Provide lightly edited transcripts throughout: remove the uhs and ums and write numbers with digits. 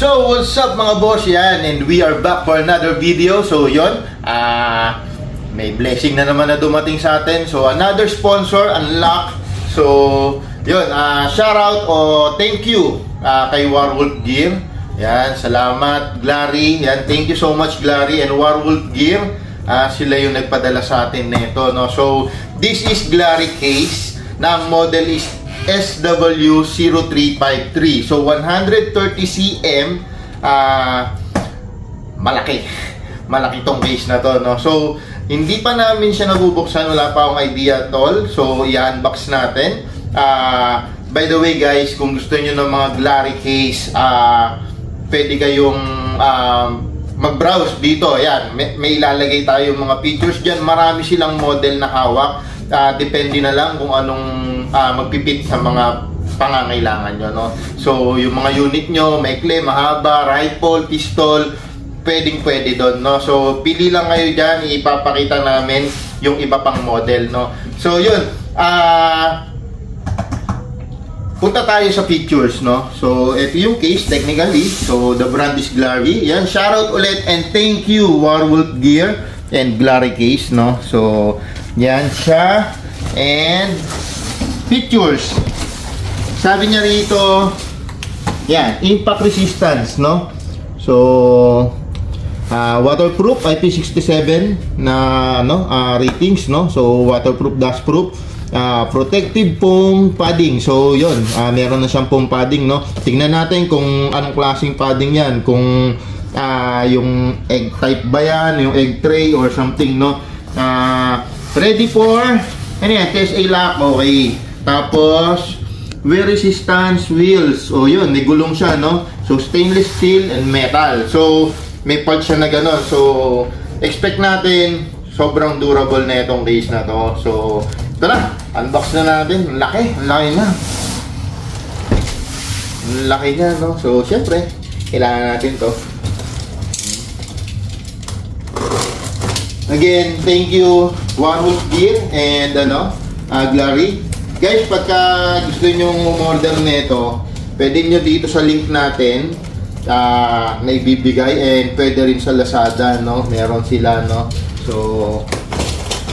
So, what's up mga boss yan? And we are back for another video. So, yun. May blessing na naman na dumating sa atin. So, another sponsor, Unlock. So, yun. Shout out o thank you kay Warwolf Gear. Yan, salamat Glary. Yan, thank you so much Glary and Warwolf Gear. Sila yung nagpadala sa atin nito, no? So, this is Glary case. Na ang model is SW0353. So 130 cm, malaki tong case na to, no? So hindi pa namin siya nabubuksan, wala pa akong idea at all. So i-unbox natin. By the way guys, kung gusto niyo ng mga Glary case, pwede kayong mag-browse dito. Ayan, may ilalagay tayo mga pictures diyan. Marami silang model na hawak. Depende na lang kung anong magpipit sa mga pangangailangan nyo, no? So, yung mga unit nyo, maikli, mahaba, rifle, pistol, pwede doon, no? So, pili lang kayo dyan, ipapakita namin yung iba pang model, no? So, yun, punta tayo sa pictures, no? So, ito yung case, technically. So, the brand is Glary. Yan, shoutout ulit and thank you, Warwolf Gear and Glary case, no? So, yan siya. And pictures. Sabi niya rito, yan, impact resistance, no? So, waterproof, IP67 na ratings, no? So, waterproof, dustproof, protective foam padding. So, yun, meron na siyang foam padding, no? Tingnan natin kung anong klaseng padding yan. Kung yung egg type ba yan, yung egg tray or something, no? Ready for ano yan, TSA lock, okay. Tapos wear resistance wheels. O yun, may gulong siya, no? So stainless steel and metal. So may part siya na gano'n. So expect natin sobrang durable na itong case na to. So tara, unbox na natin. Ang laki na. Ang laki niya, no? So syempre kailangan natin to. Again, thank you Warwolf Gear and Glary. Guys, pagka gusto nyo umorder nito, pwede nyo dito sa link natin na ibibigay, and pwede rin sa Lazada, no? Meron sila, no? So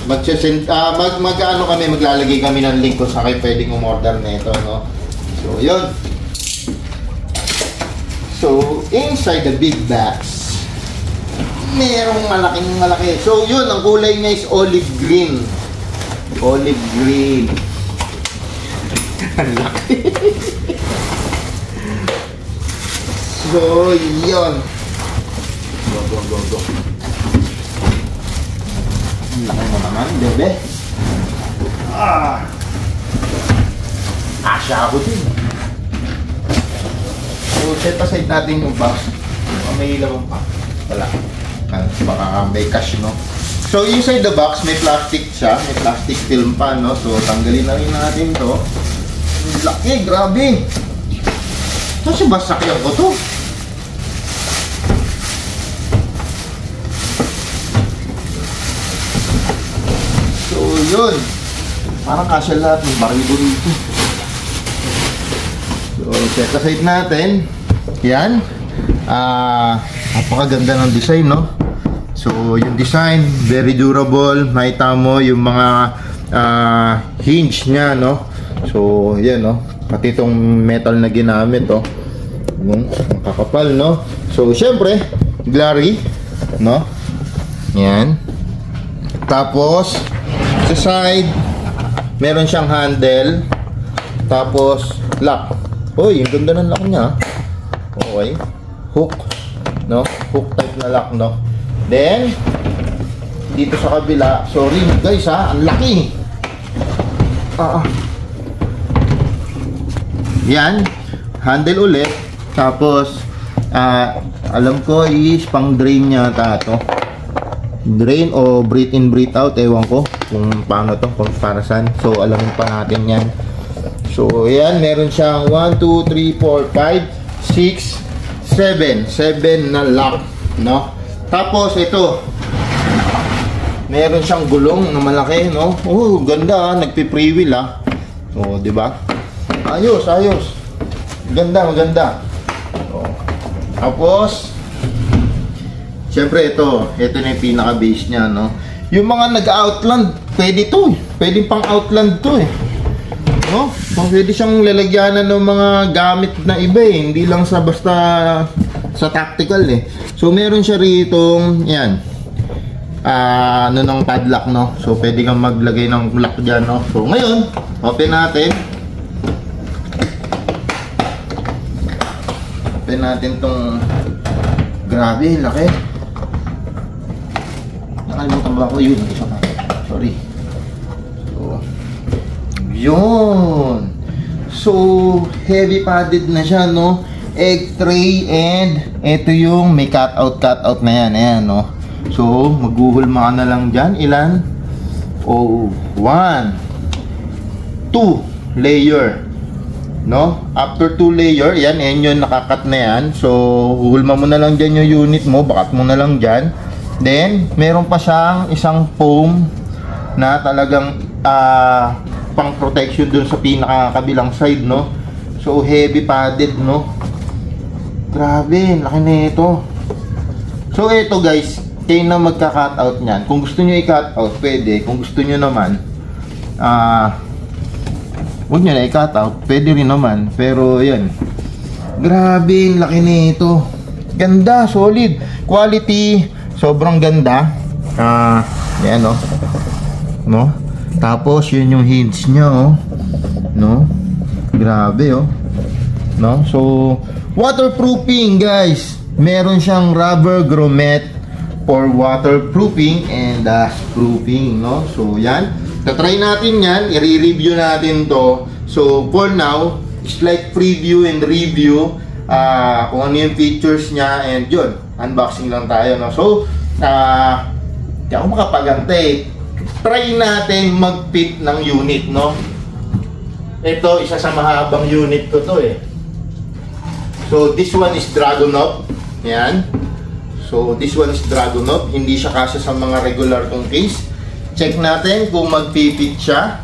maglalagay kami ng link kung saan kayo pwedeng umorder nito, no? So yun. So inside the big box, merong malaki. So yun, ang kulay niya is olive green. Olive green. Ang laki. So yun. Go. Ang laki mo naman, bebe. Asya ako din. So set aside natin yung box. May ilaw pa. Wala. Baka may cash, no? So inside the box may plastic siya, may plastic film pa, no? So tanggalin na rin natin to. Laki, grabe. Kasi basakyan ko to. So yun, parang kasya lahat ng barigo rito. So set aside natin. Yan. Napakaganda ng design, no? So yung design very durable. Makita mo yung mga hinge nya, no? So yan, no? Pati itong metal na ginamit, oh, ang kakapal, no? So syempre Glary, no? Yan. Tapos sa side meron siyang handle. Tapos lock. Uy, yung ganda ng lock nya. Okay. Hook, no? Hook type na lock, no? Then dito sa kabila, sorry guys ha, ang laki. Yan, handle ulit. Tapos alam ko is pang drain niya to. Drain o breathe in breathe out, ewan ko kung paano to, kung para saan. So alamin pa natin yan. So yan, meron siyang 1, 2, 3, 4, 5, 6, 7 na lock, no? Tapos ito, meron siyang gulong na malaki, no? Oh, ganda, nagpi-free wheel, Oh, di ba? Ayos. Ganda, maganda. Oh. Tapos, syempre ito na yung pinaka-base niya, no? Yung mga nag-outland, pwede to. Pwede pang outland to eh. No? So, pwede siyang lalagyanan ng mga gamit na iba eh. Hindi lang sa basta sa tactical eh. So, meron siya rito, yan. Ano ng padlock, no? So, pwede kang maglagay ng lock dyan, no? So, ngayon, open natin. Open natin tong, grabe, laki. Nakalimutan ba ako yun? Sorry. So, yun. So, heavy padded na siya, no? Egg tray, and ito yung may cutout na yan. Ayan, no? So, maghuhulma ka na lang dyan. Ilan? Oh, 1 2 layer, no? After 2 layer, yan yung nakakat na yan. So, huhulma mo na lang dyan yung unit mo. Bakat mo na lang dyan. Then, meron pa siyang isang foam na talagang pang protection dun sa pinaka-kabilang side, no? So, heavy padded, no? Grabe, laki na ito. So, ito guys, kayo na magka-cut out niyan. Kung gusto nyo i-cut out, pwede. Kung gusto nyo naman, huwag nyo na i-cut out, pwede rin naman. Pero, yan. Grabe, laki na ito. Ganda, solid. Quality, sobrang ganda. Yan, no? No? Tapos, yun yung hinge nya, oh. No? Grabe, oh. No? So, waterproofing, guys. Meron siyang rubber grommet for waterproofing and dustproofing, no? So, yan. Tatry natin yan. I-review natin to. So, for now, it's like preview and review kung ano yung features niya, and yun. Unboxing lang tayo, no? So, di ako makapagantay. Try natin mag-fit ng unit, no? Ito, isa sa mahabang unit ko to, eh. So, this one is Dragunov. Yan. So, this one is Dragunov. Hindi siya kasya sa mga regular kong case. Check natin kung mag-fit siya.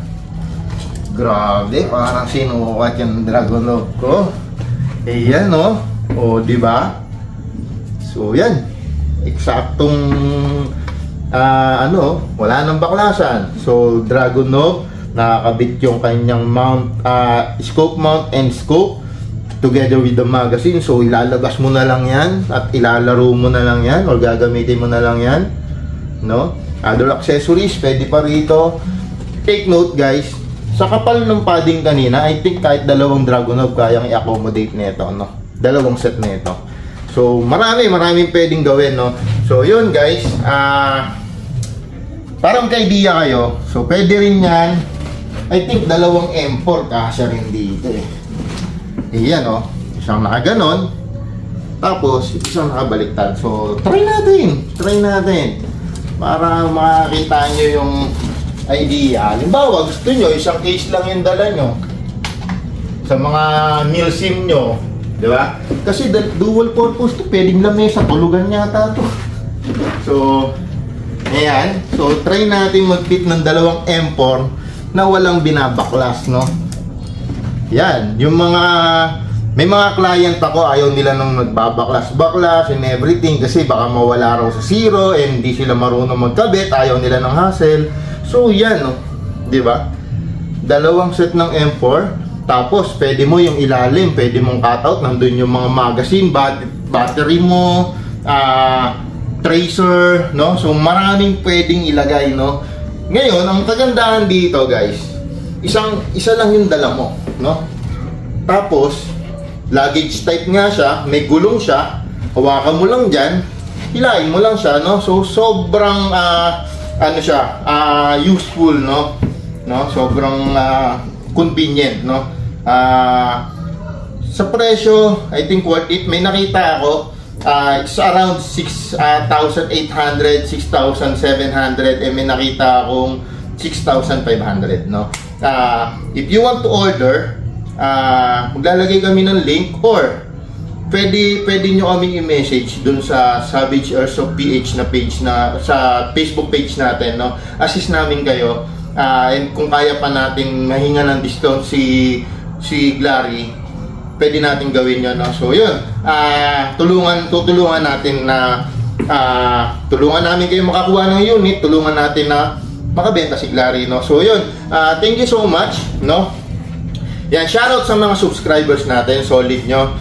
Grabe, parang sinukat yung Dragunov ko. Eh, yan, no? O, diba? So, yan. Eksaktong, wala nang baklasan. So, Dragunov, nakakabit yung kanyang mount, scope mount and scope together with the magazine. So, ilalabas mo na lang yan at ilalaro mo na lang yan or gagamitin mo na lang yan, no? Other accessories, pwede pa rito. Take note, guys, sa kapal ng padding kanina, I think kahit dalawang Dragunov kayang i-accommodate nito, no? Dalawang set nito. So, maraming pwedeng gawin, no? So, yun, guys, parang ka-idea kayo. So, pwede rin yan. I think dalawang M4 kasya rin dito, eh. Iyan, oh. Isang nakaganon. Tapos, isang nakabaliktad. So, try natin. Para makakita nyo yung idea. Halimbawa, gusto nyo, isang case lang yung dala nyo. Sa mga meal sim nyo. Diba? Kasi dual purpose to. Pwedeng lamesa. Tulugan yata to. So, ayan. So, try natin mag-fit ng dalawang M4 na walang binabaklas, no? Yan, yung may mga client ako, ayaw nila nang nagbabaklas-baklas and everything kasi baka mawala raw sa zero and hindi sila marunong magkabit, ayaw nila ng hassle. So, yan, no? Diba? Dalawang set ng M4, tapos pwede mo yung ilalim, pwede mong cutout, nandun yung mga magazine, battery mo, tracer, no? So, maraming pwedeng ilagay, no? Ngayon, ang kagandahan dito, guys, isa lang yung dala mo, no? Tapos, luggage type nga siya, may gulong siya, hawakan mo lang dyan, hilahin mo lang siya, no? So, sobrang, useful, no? Sobrang, convenient, no? Sa presyo, I think worth it. May nakita ako, it's around 6,800, 6,700, may nakita akong 6,500, no? If you want to order, maglalagay kami ng link, or pwede nyo kaming i-message dun sa Savage Airsoft PH na page, na sa Facebook page natin, no? Assist namin kayo, and kung kaya pa nating mahinga ng discount si Glary, pwede natin gawin yun, no? So yun, tutulungan natin na tulungan namin kayo makakuha ng unit, tulungan natin na makabenta si Glary, no? So yun, thank you so much, no? Yan, shoutout sa mga subscribers natin, solid nyo.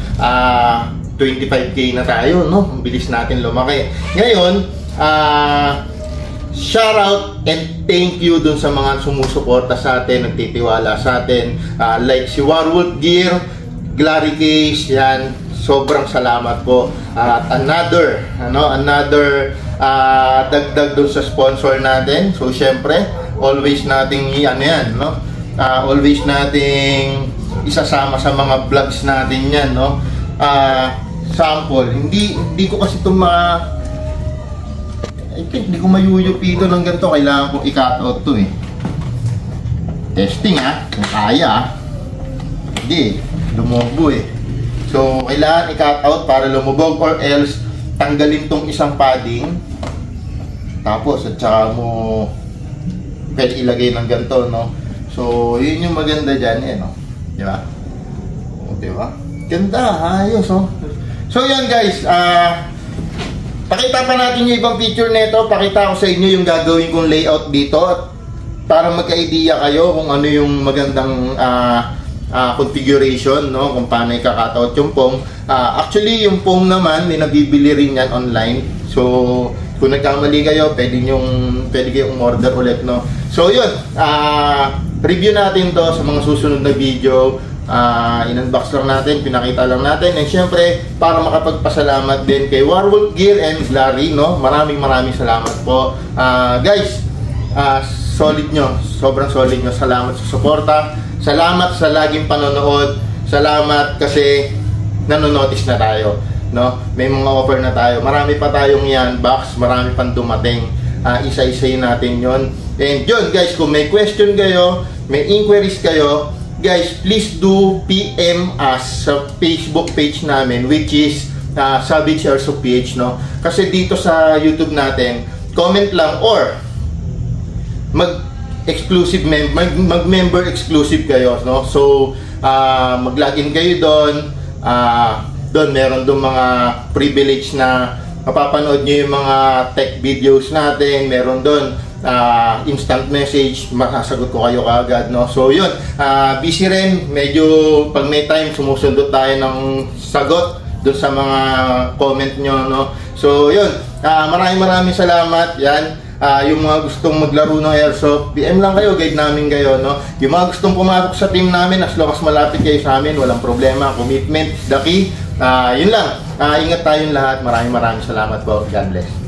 25k na tayo, no? Ang bilis natin lumaki. Ngayon, shoutout and thank you dun sa mga sumusuporta sa atin, nagtitiwala sa atin, like si Warwolf Gear, Glary Case, yan, sobrang salamat po. At another dagdag dun sa sponsor natin. So syempre, always nating yan, no? Always nating isasama sa mga vlogs natin yan, no? Sample, hindi ko kasi ito hindi ko mayuyupi ito ng ganito. Kailangan kong i-cut out to, eh. Testing, kung kaya, hindi, lumubog, eh. So, kailangan i-cut out para lumubog, or else tanggalin tong isang padding. Tapos, at saka mo pwede ilagay ng ganito, no? So, yun yung maganda dyan, eh, no? Diba? Diba? Ganda, ayos, oh. So, yun, guys. Pakita pa natin yung ibang picture nito. Pakita ko sa inyo yung gagawin kong layout dito. At para magka-idea kayo kung ano yung magandang configuration, no? Kung paano i-cut-out yung pong. Actually, yung pong naman, may nabibili rin yan online. So, kung nagkamali kayo, pwede kayong order ulit, no? So, yun. Review natin to sa mga susunod na video. In-unbox lang natin, pinakita lang natin. And syempre, para makapagpasalamat din kay Warwolf Gear and Glary, no? Maraming salamat po. Guys, solid nyo. Sobrang solid nyo. Salamat sa suporta. Salamat sa laging panonood. Salamat kasi nanonotice na tayo, no? May mga offer na tayo. Marami pa tayong i-unbox. Marami pang dumating. Isa-isayin natin yon. And yun, guys, kung may question kayo, may inquiries kayo, guys, please do PM us sa Facebook page namin, which is Savage Airsoft PH, no? Kasi dito sa YouTube natin, comment lang or mag-member exclusive kayo, no? So, mag-login kayo doon. Doon meron doon mga privilege na mapapanood nyo yung mga tech videos natin. Meron doon instant message, masasagot ko kayo kaagad, no? So yun, busy rin, medyo pag may time sumusundot tayo ng sagot doon sa mga comment nyo, no? So yun, maraming salamat. Yan, yung mga gustong maglaro ng airsoft, PM lang kayo, guide namin kayo, no? Yung mga gustong pumasok sa team namin, as long as malapit kayo sa amin, walang problema, commitment, the key. Yun lang, ingat tayong lahat. Maraming salamat po. God bless.